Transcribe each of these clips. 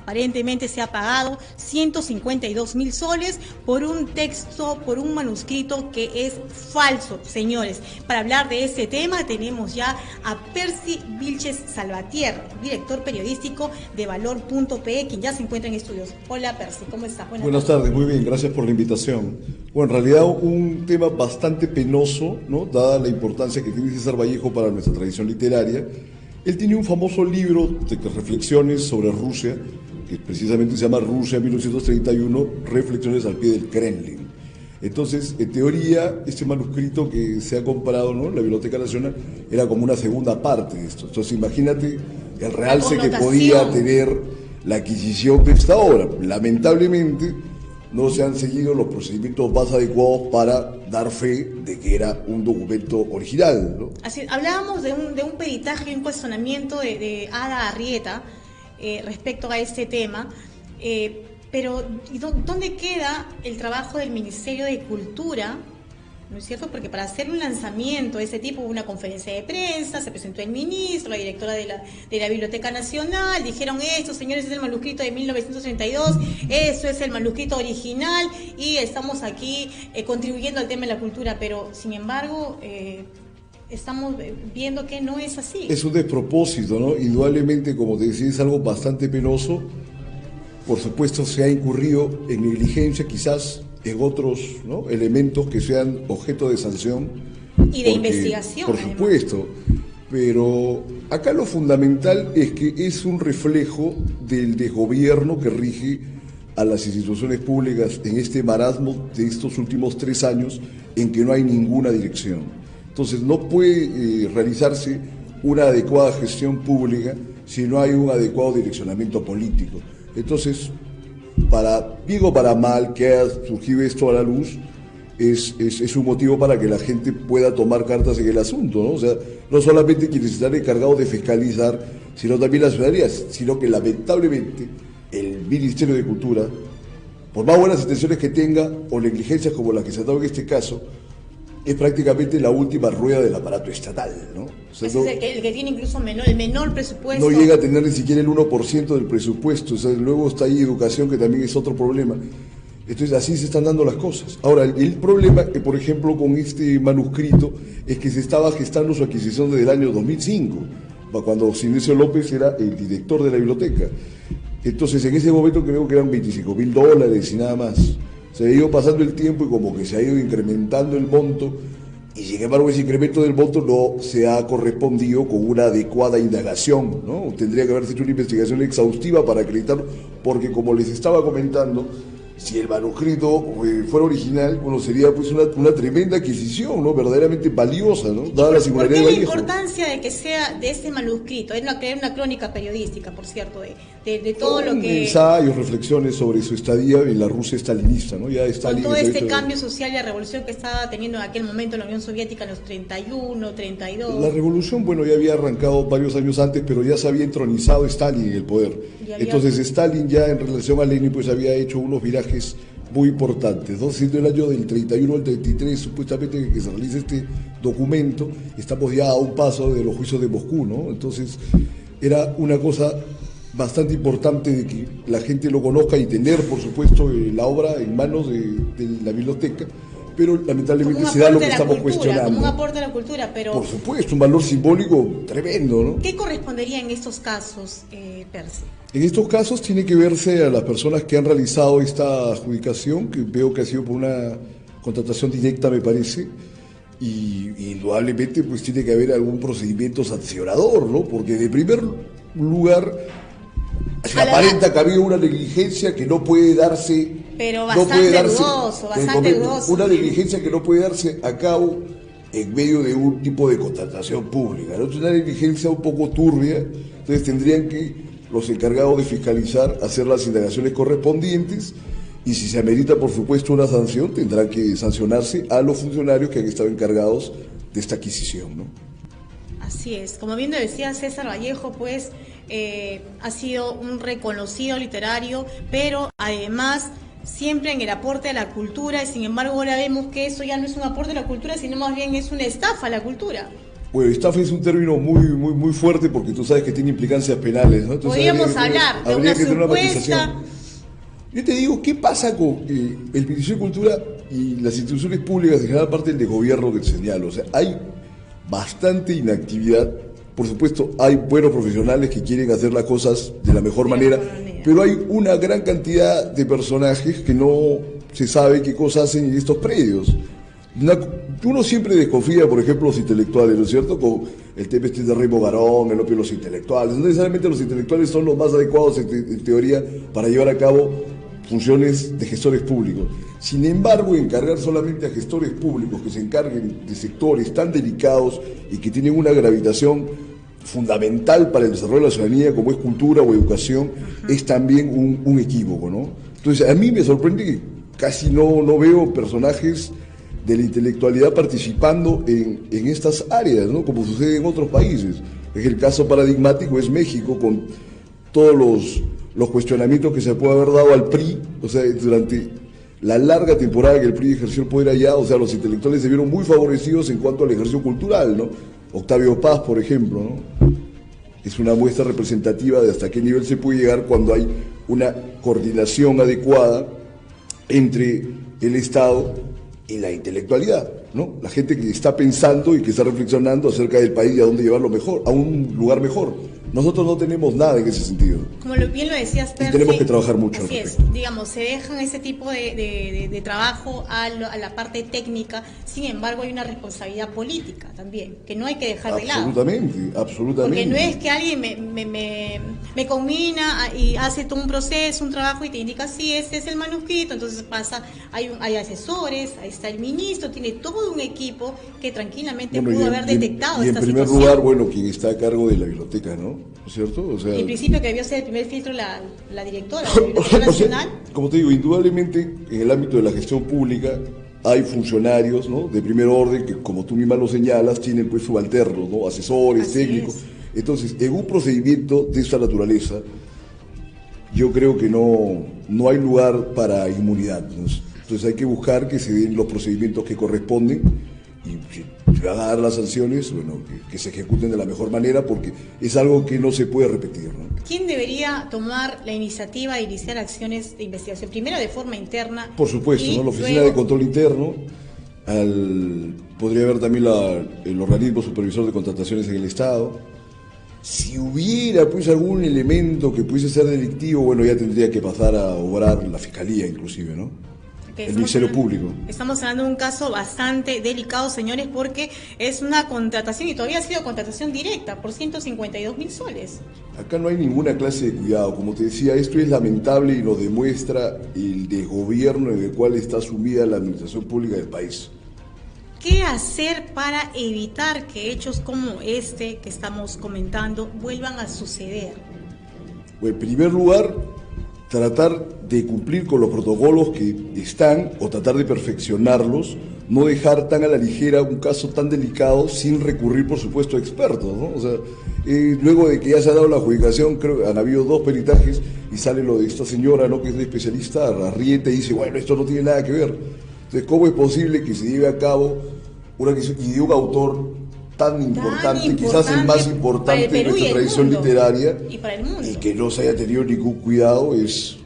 aparentemente se ha pagado 152.000 soles por un texto, por un manuscrito que es falso, señores. Para hablar de este tema tenemos ya a Percy Vilches Salvatierra, director periodístico de Valor.pe, quien ya se encuentra en estudios. Hola Percy, ¿cómo estás? Buenas tardes, muy bien, gracias por la invitación. Bueno, en realidad un tema bastante penoso, ¿no? Dada la importancia que tiene César Vallejo para nuestra tradición literaria. Él tiene un famoso libro de reflexiones sobre Rusia, que precisamente se llama Rusia 1931, Reflexiones al pie del Kremlin. Entonces, en teoría, este manuscrito que se ha comprado, ¿no?, en la Biblioteca Nacional, era como una segunda parte de esto. Entonces, imagínate el realce que podía tener la adquisición de esta obra. Lamentablemente, no se han seguido los procedimientos más adecuados para dar fe de que era un documento original, ¿no? Así, hablábamos de un peritaje y un cuestionamiento de Ada Arrieta respecto a este tema, pero ¿dónde queda el trabajo del Ministerio de Cultura? ¿No es cierto? Porque para hacer un lanzamiento de ese tipo hubo una conferencia de prensa, se presentó el ministro, la directora de la Biblioteca Nacional, dijeron esto, señores, es el manuscrito de 1932, eso es el manuscrito original y estamos aquí contribuyendo al tema de la cultura, pero sin embargo estamos viendo que no es así. Es un despropósito, ¿no? Indudablemente, como te decía, es algo bastante penoso. Por supuesto, se ha incurrido en negligencia, quizás en otros, ¿no?, elementos que sean objeto de sanción y de investigación, por supuesto, pero acá lo fundamental es que es un reflejo del desgobierno que rige a las instituciones públicas en este marasmo de estos últimos 3 años en que no hay ninguna dirección. Entonces no puede realizarse una adecuada gestión pública si no hay un adecuado direccionamiento político. Entonces, para bien o para mal que haya surgido esto a la luz, es un motivo para que la gente pueda tomar cartas en el asunto, ¿no? O sea, no solamente quienes están encargados de fiscalizar, sino también las ciudadanías, sino que lamentablemente el Ministerio de Cultura, por más buenas intenciones que tenga o negligencias como las que se han dado en este caso, es prácticamente la última rueda del aparato estatal, ¿no? O sea, es el que tiene incluso el menor presupuesto. No llega a tener ni siquiera el 1% del presupuesto. O sea, luego está ahí educación, que también es otro problema. Entonces, así se están dando las cosas. Ahora, el problema, por ejemplo, con este manuscrito, es que se estaba gestando su adquisición desde el año 2005, cuando Sinesio López era el director de la biblioteca. Entonces, en ese momento creo que eran $25.000 y nada más. Se ha ido pasando el tiempo y como que se ha ido incrementando el monto, y sin embargo ese incremento del monto no se ha correspondido con una adecuada indagación, ¿no? Tendría que haberse hecho una investigación exhaustiva para acreditarlo, porque como les estaba comentando, si el manuscrito fuera original, bueno, sería pues una tremenda adquisición, ¿no?, verdaderamente valiosa, ¿no?, dada la singularidad de Vallejo. ¿Por qué la importancia de que sea de este manuscrito? Es una crónica periodística, por cierto, de todo lo que... Ensayos, reflexiones sobre su estadía en la Rusia estalinista, ¿no? Ya Stalin, con todo este cambio social y la revolución que estaba teniendo en aquel momento la Unión Soviética en los 31, 32... La revolución, bueno, ya había arrancado varios años antes, pero ya se había entronizado Stalin en el poder. Entonces Stalin ya en relación a Lenin pues había hecho unos virajes muy importantes, ¿no? Siendo el año del 31 al 33 supuestamente que se realiza este documento, estamos ya a un paso de los juicios de Moscú, ¿no? Entonces era una cosa bastante importante de que la gente lo conozca y tener, por supuesto, la obra en manos de la biblioteca, pero lamentablemente se da lo que estamos cuestionando. Como un aporte a la cultura, pero... Por supuesto, un valor simbólico tremendo, ¿no? ¿Qué correspondería en estos casos, Percy? En estos casos tiene que verse a las personas que han realizado esta adjudicación, que veo que ha sido por una contratación directa, me parece, y indudablemente pues tiene que haber algún procedimiento sancionador, ¿no? Porque de primer lugar se aparenta que ha habido una negligencia que no puede darse... Pero bastante dudoso. Una negligencia que no puede darse a cabo en medio de un tipo de contratación pública, ¿no? Es una negligencia un poco turbia, entonces tendrían que los encargados de fiscalizar hacer las indagaciones correspondientes, y si se amerita, por supuesto, una sanción, tendrán que sancionarse a los funcionarios que han estado encargados de esta adquisición, ¿no? Así es, como bien decía César Vallejo, pues ha sido un reconocido literario, pero además siempre en el aporte a la cultura, y sin embargo ahora vemos que eso ya no es un aporte a la cultura, sino más bien es una estafa a la cultura. Bueno, estafa es un término muy fuerte porque tú sabes que tiene implicancias penales, ¿no? Entonces, podríamos hablar de una supuesta... Yo te digo, ¿qué pasa con el Ministerio de Cultura y las instituciones públicas en general parte del gobierno que señalo? O sea, hay bastante inactividad. Por supuesto, hay buenos profesionales que quieren hacer las cosas de la mejor manera, pero hay una gran cantidad de personajes que no se sabe qué cosas hacen en estos predios. Uno siempre desconfía, por ejemplo, los intelectuales, ¿no es cierto? Con el tema este de Remo Garón, el opio de los intelectuales. No necesariamente los intelectuales son los más adecuados en teoría para llevar a cabo funciones de gestores públicos. Sin embargo, encargar solamente a gestores públicos que se encarguen de sectores tan delicados y que tienen una gravitación fundamental para el desarrollo de la ciudadanía, como es cultura o educación, es también un equívoco, ¿no? Entonces, a mí me sorprende que casi no veo personajes de la intelectualidad participando en estas áreas, ¿no? Como sucede en otros países. Es el caso paradigmático es México, con todos los cuestionamientos que se puede haber dado al PRI, o sea, durante la larga temporada que el PRI ejerció el poder allá, o sea, los intelectuales se vieron muy favorecidos en cuanto al ejercicio cultural, ¿no? Octavio Paz, por ejemplo, ¿no? Es una muestra representativa de hasta qué nivel se puede llegar cuando hay una coordinación adecuada entre el Estado y la intelectualidad, ¿no? La gente que está pensando y que está reflexionando acerca del país y a dónde llevarlo mejor, a un lugar mejor. Nosotros no tenemos nada en ese sentido. Como bien lo decías, Percy, y tenemos que trabajar mucho. Así es, digamos, se dejan ese tipo de trabajo a la parte técnica, sin embargo hay una responsabilidad política también, que no hay que dejar de lado. Absolutamente. Porque no es que alguien me combina y hace todo un proceso, un trabajo y te indica, sí, este es el manuscrito, entonces pasa, hay asesores, ahí está el ministro, tiene todo un equipo que tranquilamente pudo haber detectado esta situación. Y en primer lugar, bueno, quien está a cargo de la biblioteca, ¿no? ¿Cierto? O sea, en principio que debió ser el primer filtro la directora de la Biblioteca Nacional. O sea, como te digo, indudablemente en el ámbito de la gestión pública hay funcionarios, ¿no?, de primer orden que, como tú misma lo señalas, tienen pues subalternos, ¿no?, asesores, así técnicos. Entonces, en un procedimiento de esta naturaleza, yo creo que no hay lugar para inmunidad, ¿no? Entonces hay que buscar que se den los procedimientos que corresponden y si van a dar las sanciones, bueno, que se ejecuten de la mejor manera, porque es algo que no se puede repetir, ¿no? ¿Quién debería tomar la iniciativa de iniciar acciones de investigación? Primero de forma interna. Por supuesto, ¿no? La Oficina de Control Interno, podría haber también el organismo supervisor de contrataciones en el Estado. Si hubiera pues algún elemento que pudiese ser delictivo, bueno, ya tendría que pasar a obrar la Fiscalía inclusive, ¿no? El Ministerio Público. Estamos hablando de un caso bastante delicado, señores, porque es una contratación, y todavía ha sido contratación directa, por 152.000 soles. Acá no hay ninguna clase de cuidado. Como te decía, esto es lamentable y nos demuestra el desgobierno en el cual está sumida la administración pública del país. ¿Qué hacer para evitar que hechos como este que estamos comentando vuelvan a suceder? Bueno, en primer lugar, tratar de cumplir con los protocolos que están o tratar de perfeccionarlos, no dejar tan a la ligera un caso tan delicado sin recurrir, por supuesto, a expertos, ¿no? O sea, luego de que ya se ha dado la adjudicación, creo que han habido 2 peritajes y sale lo de esta señora, ¿no?, que es la especialista, Arrieta, y dice, bueno, esto no tiene nada que ver. Entonces, ¿cómo es posible que se lleve a cabo una adquisición y de un autor tan importante, quizás el más importante de nuestra tradición literaria, y que no se haya tenido ningún cuidado? Es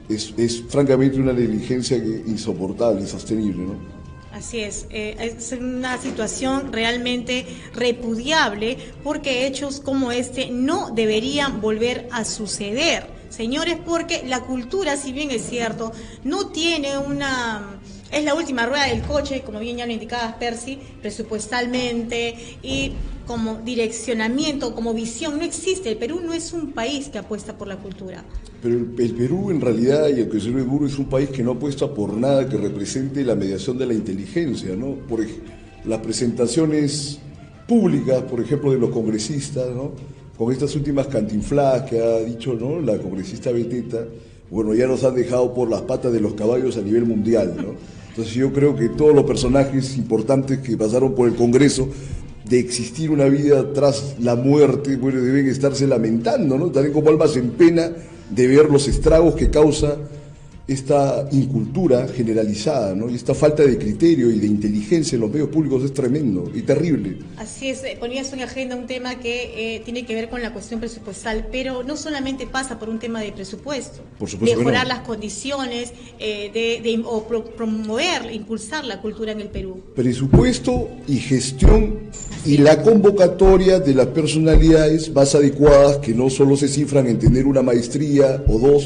francamente una negligencia insoportable, insostenible, ¿no? Así es una situación realmente repudiable, porque hechos como este no deberían volver a suceder, señores, porque la cultura, si bien es cierto, no tiene es la última rueda del coche, como bien ya lo indicabas, Percy, presupuestalmente y como direccionamiento, como visión, no existe. El Perú no es un país que apuesta por la cultura. Pero el Perú en realidad, y aunque suene duro, es un país que no apuesta por nada que represente la mediación de la inteligencia, ¿no? Por las presentaciones públicas, por ejemplo, de los congresistas, ¿no?, con estas últimas cantinfladas que ha dicho, ¿no?, la congresista Beteta, bueno, ya nos han dejado por las patas de los caballos a nivel mundial, ¿no? Entonces yo creo que todos los personajes importantes que pasaron por el Congreso, de existir una vida tras la muerte, bueno, deben estarse lamentando, ¿no?, también como almas en pena de ver los estragos que causa esta incultura generalizada, ¿no? Y esta falta de criterio y de inteligencia en los medios públicos es tremendo y terrible. Así es, ponías en agenda un tema que tiene que ver con la cuestión presupuestal, pero no solamente pasa por un tema de presupuesto. Por supuesto mejorar que no. las condiciones promover, impulsar la cultura en el Perú. Presupuesto y gestión y la convocatoria de las personalidades más adecuadas, que no solo se cifran en tener una maestría o dos,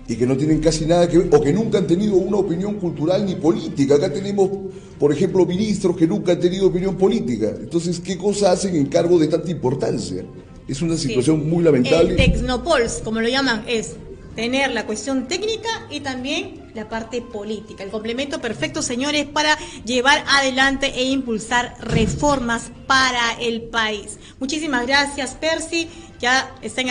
y que no tienen casi nada que ver, o que nunca han tenido una opinión cultural ni política. Acá tenemos, por ejemplo, ministros que nunca han tenido opinión política. Entonces, ¿qué cosa hacen en cargo de tanta importancia? Es una situación muy lamentable. El Tecnopols, como lo llaman, es tener la cuestión técnica y también la parte política. El complemento perfecto, señores, para llevar adelante e impulsar reformas para el país. Muchísimas gracias, Percy. Ya está en